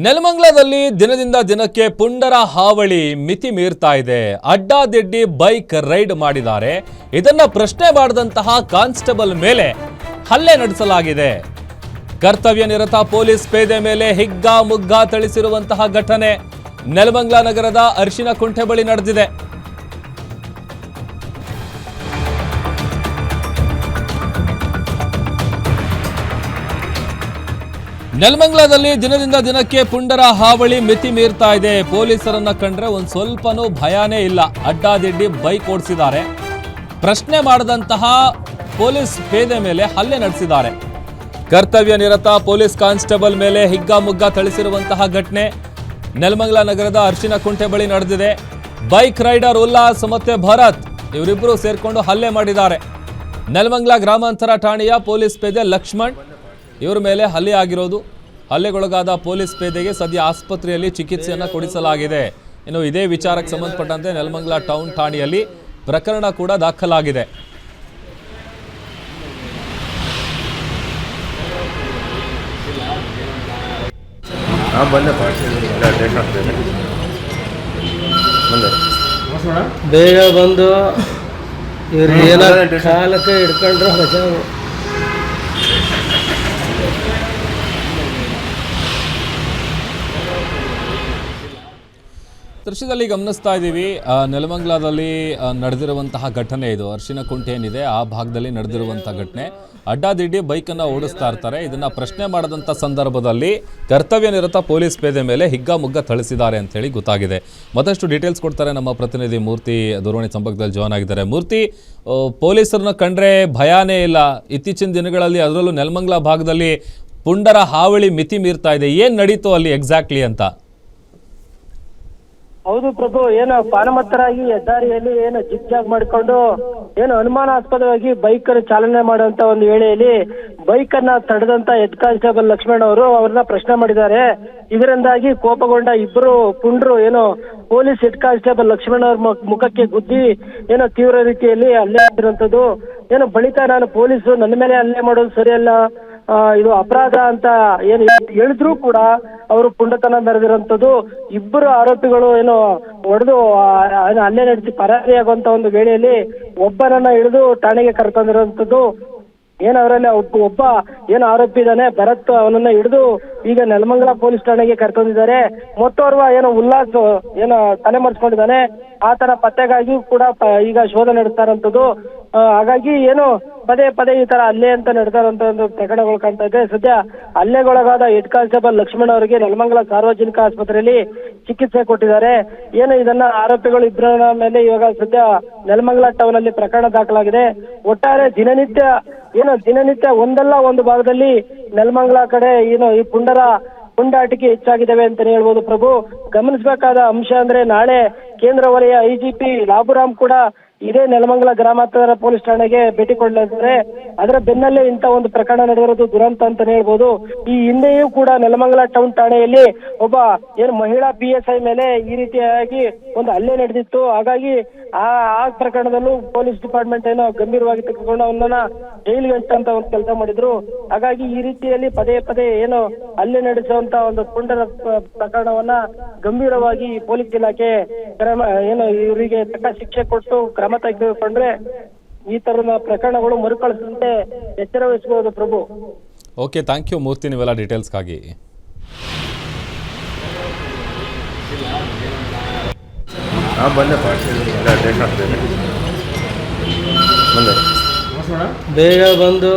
ನೆಲಮಂಗಲದಲ್ಲಿ ದಿನದಿಂದ ದಿನಕ್ಕೆ ಪುಂಡರ ಹಾವಳಿ ಮಿತಿ ಮೀರ್ತಾ ಇದೆ. ಅಡ್ಡಾದಿಡ್ಡಿ ಬೈಕ್ ರೈಡ್ ಮಾಡಿದ್ದಾರೆ. ಇದನ್ನ ಪ್ರಶ್ನೆ ಮಾಡಿದಂತಹ ಕಾನ್ಸ್ಟೇಬಲ್ ಮೇಲೆ ಹಲ್ಲೆ ನಡೆಸಲಾಗಿದೆ. ಕರ್ತವ್ಯ ನಿರತ ಪೊಲೀಸ್ ಪೇದೆ ಮೇಲೆ ಹಿಗ್ಗಾ ಮುಗ್ಗಾ ಥಳಿಸಿರುವಂತಹ ಘಟನೆ ನೆಲಮಂಗಲ ನಗರದ ಅರಿಶಿನಕುಂಟೆ ಬಳಿ ನಡೆದಿದೆ. ನೆಲಮಂಗಲದಲ್ಲಿ ದಿನದಿಂದ ದಿನಕ್ಕೆ ಪುಂಡರ ಹಾವಳಿ ಮಿತಿ ಮೀರ್ತಾ ಇದೆ. ಪೊಲೀಸರನ್ನ ಕಂಡ್ರೆ ಒಂದು ಸ್ವಲ್ಪನೂ ಭಯನೇ ಇಲ್ಲ. ಅಡ್ಡಾದಿಡ್ಡಿ ಬೈಕ್ ಓಡಿಸಿದ್ದಾರೆ. ಪ್ರಶ್ನೆ ಮಾಡಿದಂತಹ ಪೊಲೀಸ್ ಪೇದೆ ಮೇಲೆ ಹಲ್ಲೆ ನಡೆಸಿದ್ದಾರೆ. ಕರ್ತವ್ಯ ನಿರತ ಪೊಲೀಸ್ ಕಾನ್ಸ್ಟೇಬಲ್ ಮೇಲೆ ಹಿಗ್ಗಾಮುಗ್ಗಾ ಥಳಿಸಿರುವಂತಹ ಘಟನೆ ನೆಲಮಂಗಲ ನಗರದ ಅರಿಶಿನಕುಂಟೆ ಬಳಿ ನಡೆದಿದೆ. ಬೈಕ್ ರೈಡರ್ ಉಲ್ಲಾಸ್ ಮತ್ತೆ ಭರತ್ ಇವರಿಬ್ಬರು ಸೇರ್ಕೊಂಡು ಹಲ್ಲೆ ಮಾಡಿದ್ದಾರೆ. ನೆಲಮಂಗಲ ಗ್ರಾಮಾಂತರ ಠಾಣೆಯ ಪೊಲೀಸ್ ಪೇದೆ ಲಕ್ಷ್ಮಣ್ ಇವರ ಮೇಲೆ ಹಲ್ಲೆ ಆಗಿರೋದು. ಹಲ್ಲೆಗೊಳಗಾದ ಪೊಲೀಸ್ ಪೇದೆಗೆ ಸದ್ಯ ಆಸ್ಪತ್ರೆಯಲ್ಲಿ ಚಿಕಿತ್ಸೆಯನ್ನು ಕೊಡಿಸಲಾಗಿದೆ. ಇನ್ನು ಇದೇ ವಿಚಾರಕ್ಕೆ ಸಂಬಂಧಪಟ್ಟಂತೆ ನೆಲಮಂಗಲ ಟೌನ್ ಠಾಣೆಯಲ್ಲಿ ಪ್ರಕರಣ ಕೂಡ ದಾಖಲಾಗಿದೆ. ಬೇಗ ಬಂದು ಇವ್ರು ಏನೋ ಕಾಲಕ್ಕೆ ಹಿಡ್ಕೊಂಡ್ರೆ ಬಚಾವು. ದೃಶ್ಯದಲ್ಲಿ ಗಮನಿಸ್ತಾ ಇದ್ದೀವಿ, ನೆಲಮಂಗಲದಲ್ಲಿ ನಡೆದಿರುವಂತಹ ಘಟನೆ ಇದು. ಅರಿಶಿನಕುಂಟೆ ಏನಿದೆ ಆ ಭಾಗದಲ್ಲಿ ನಡೆದಿರುವಂತಹ ಘಟನೆ. ಅಡ್ಡಾದಿಡ್ಡಿ ಬೈಕನ್ನು ಓಡಿಸ್ತಾ ಇರ್ತಾರೆ. ಇದನ್ನು ಪ್ರಶ್ನೆ ಮಾಡಿದಂಥ ಸಂದರ್ಭದಲ್ಲಿ ಕರ್ತವ್ಯ ನಿರತ ಪೊಲೀಸ್ ಪೇದೆ ಮೇಲೆ ಹಿಗ್ಗಾಮುಗ್ಗಾ ಥಳಿಸಿದ್ದಾರೆ ಅಂತೇಳಿ ಗೊತ್ತಾಗಿದೆ. ಮತ್ತಷ್ಟು ಡೀಟೇಲ್ಸ್ ಕೊಡ್ತಾರೆ ನಮ್ಮ ಪ್ರತಿನಿಧಿ ಮೂರ್ತಿ, ದೂರವಾಣಿ ಸಂಪರ್ಕದಲ್ಲಿ ಜಾಯ್ನ್ ಆಗಿದ್ದಾರೆ. ಮೂರ್ತಿ, ಪೊಲೀಸರನ್ನ ಕಂಡ್ರೆ ಭಯಾನೇ ಇಲ್ಲ. ಇತ್ತೀಚಿನ ದಿನಗಳಲ್ಲಿ ಅದರಲ್ಲೂ ನೆಲಮಂಗಲ ಭಾಗದಲ್ಲಿ ಪುಂಡರ ಹಾವಳಿ ಮಿತಿ ಮೀರ್ತಾ ಇದೆ. ಏನು ನಡೀತು ಅಲ್ಲಿ ಎಕ್ಸಾಕ್ಟ್ಲಿ ಅಂತ? ಹೌದು ಪ್ರಭು, ಏನು ಪಾನಮತ್ತರಾಗಿ ಹೆದ್ದಾರಿಯಲ್ಲಿ ಏನು ಜಿಗ್ಜಾಗ್ ಮಾಡಿಕೊಂಡು ಏನು ಅನುಮಾನಾಸ್ಪದವಾಗಿ ಬೈಕ್ ಚಾಲನೆ ಮಾಡುವಂತ ಒಂದು ವೇಳೆಯಲ್ಲಿ ಬೈಕ್ ಅನ್ನ ತಡೆದಂತ ಹೆಡ್ ಕಾನ್ಸ್ಟೇಬಲ್ ಲಕ್ಷ್ಮಣ್ ಅವರು ಅವ್ರನ್ನ ಪ್ರಶ್ನೆ ಮಾಡಿದ್ದಾರೆ. ಇದರಿಂದಾಗಿ ಕೋಪಗೊಂಡ ಇಬ್ಬರು ಪುಂಡ್ರು ಏನು ಪೊಲೀಸ್ ಹೆಡ್ ಕಾನ್ಸ್ಟೇಬಲ್ ಲಕ್ಷ್ಮಣ್ ಅವ್ರ ಮುಖಕ್ಕೆ ಗುದ್ದಿ ಏನೋ ತೀವ್ರ ರೀತಿಯಲ್ಲಿ ಹಲ್ಲೆ ಮಾಡಿರುವಂತದ್ದು. ಏನು ಬಳಿಕ ನಾನು ಪೊಲೀಸರು ನನ್ನ ಮೇಲೆ ಹಲ್ಲೆ ಮಾಡೋದು ಸರಿಯಲ್ಲ, ಇದು ಅಪರಾಧ ಅಂತ ಏನು ಹೇಳಿದ್ರು ಕೂಡ ಅವರು ಪುಂಡತನ ಮೆರೆದಿರುವಂತದ್ದು. ಇಬ್ಬರು ಆರೋಪಿಗಳು ಏನು ಹೊಡೆದು ಹಲ್ಲೆ ನಡೆಸಿ ಪರಾರಿಯಾಗುವಂತ ಒಂದು ವೇಳೆಯಲ್ಲಿ ಒಬ್ಬನನ್ನ ಹಿಡಿದು ಠಾಣೆಗೆ ಕರೆತಂದಿರುವಂತದ್ದು. ಏನು ಅವರಲ್ಲಿ ಒಬ್ಬ ಏನು ಆರೋಪಿ ಇದ್ದಾನೆ ಭರತ್, ಅವನನ್ನ ಹಿಡಿದು ಈಗ ನೆಲಮಂಗಲ ಪೊಲೀಸ್ ಠಾಣೆಗೆ ಕರೆತಂದಿದ್ದಾರೆ. ಮತ್ತೋರ್ವ ಏನು ಉಲ್ಲಾಸ್ ಏನು ತಲೆ ಮರೆಸ್ಕೊಂಡಿದ್ದಾನೆ, ಆತನ ಪತ್ತೆಗಾಗಿ ಕೂಡ ಈಗ ಶೋಧ ನಡೆಸ್ತಾ ಇರೋಂಥದ್ದು. ಹಾಗಾಗಿ ಏನು ಪದೇ ಪದೇ ಈ ತರ ಹಲ್ಲೆ ಅಂತ ನಡೆದಾರಂತ ಒಂದು ಪ್ರಕರಣಗಳು ಕಾಣ್ತಾ ಇದೆ. ಸದ್ಯ ಹಲ್ಲೆಗೊಳಗಾದ ಹೆಡ್ ಕಾನ್ಸ್ಟೇಬಲ್ ಲಕ್ಷ್ಮಣ್ ಅವರಿಗೆ ನೆಲಮಂಗಲ ಸಾರ್ವಜನಿಕ ಆಸ್ಪತ್ರೆಯಲ್ಲಿ ಚಿಕಿತ್ಸೆ ಕೊಟ್ಟಿದ್ದಾರೆ. ಏನು ಇದನ್ನ ಆರೋಪಿಗಳು ಇಬ್ಬರ ಮೇಲೆ ಇವಾಗ ಸದ್ಯ ನೆಲಮಂಗಲ ಟೌನ್ ಅಲ್ಲಿ ಪ್ರಕರಣ ದಾಖಲಾಗಿದೆ. ಒಟ್ಟಾರೆ ದಿನನಿತ್ಯ ಒಂದಲ್ಲ ಒಂದು ಭಾಗದಲ್ಲಿ ನೆಲಮಂಗಲ ಕಡೆ ಏನು ಈ ಪುಂಡಾಟಿಕೆ ಹೆಚ್ಚಾಗಿದ್ದಾವೆ ಅಂತಾನೆ ಹೇಳ್ಬೋದು ಪ್ರಭು. ಗಮನಿಸಬೇಕಾದ ಅಂಶ ಅಂದ್ರೆ ನಾಳೆ ಕೇಂದ್ರ ವಲಯ ಐಜಿಪಿ ಲಾಬುರಾಮ್ ಕೂಡ ಇದೇ ನೆಲಮಂಗಲ ಗ್ರಾಮಾಂತರ ಪೊಲೀಸ್ ಠಾಣೆಗೆ ಭೇಟಿ ಕೊಡಲಿದ್ದಾರೆ. ಅದರ ಬೆನ್ನಲ್ಲೇ ಇಂಥ ಒಂದು ಪ್ರಕರಣ ನಡೆದಿರೋದು ದುರಂತ ಅಂತಾನೆ ಹೇಳ್ಬೋದು. ಈ ಹಿಂದೆಯೂ ಕೂಡ ನೆಲಮಂಗಲ ಟೌನ್ ಠಾಣೆಯಲ್ಲಿ ಒಬ್ಬ ಏನು ಮಹಿಳಾ PSI ಮೇಲೆ ಈ ರೀತಿಯಾಗಿ ಒಂದು ಹಲ್ಲೆ ನಡೆದಿತ್ತು. ಹಾಗಾಗಿ ಆ ಪ್ರಕರಣದಲ್ಲೂ ಪೊಲೀಸ್ ಡಿಪಾರ್ಟ್ಮೆಂಟ್ ಏನೋ ಗಂಭೀರವಾಗಿ ತೆಗೆದುಕೊಂಡು ಅವನನ್ನ ಜೈಲಿಗೆ ಅಂತ ಒಂದು ಕೆಲಸ ಮಾಡಿದ್ರು. ಹಾಗಾಗಿ ಈ ರೀತಿಯಲ್ಲಿ ಪದೇ ಪದೇ ಏನು ಹಲ್ಲೆ ನಡೆಸುವಂತ ಒಂದು ಪುಂಡರ ಪ್ರಕರಣವನ್ನ ಗಂಭೀರವಾಗಿ ಪೊಲೀಸ್ ಇಲಾಖೆ ಏನು ಇವರಿಗೆ ತಕ್ಕ ಶಿಕ್ಷೆ ಕೊಟ್ಟು ಕ್ರಮ ತೆಗೆದುಕೊಂಡ್ರೆ ಈ ತರದ ಪ್ರಕರಣಗಳು ಮರುಕಳಿಸದಂತೆ ಎಚ್ಚರ ವಹಿಸಬಹುದು ಪ್ರಭು. ಓಕೆ, ಥ್ಯಾಂಕ್ ಯು ಮೂರ್ತಿ, ನೀವೆಲ್ಲ ಡೀಟೇಲ್ಸ್ಗಾಗಿ. ಬೇಗ ಬಂದು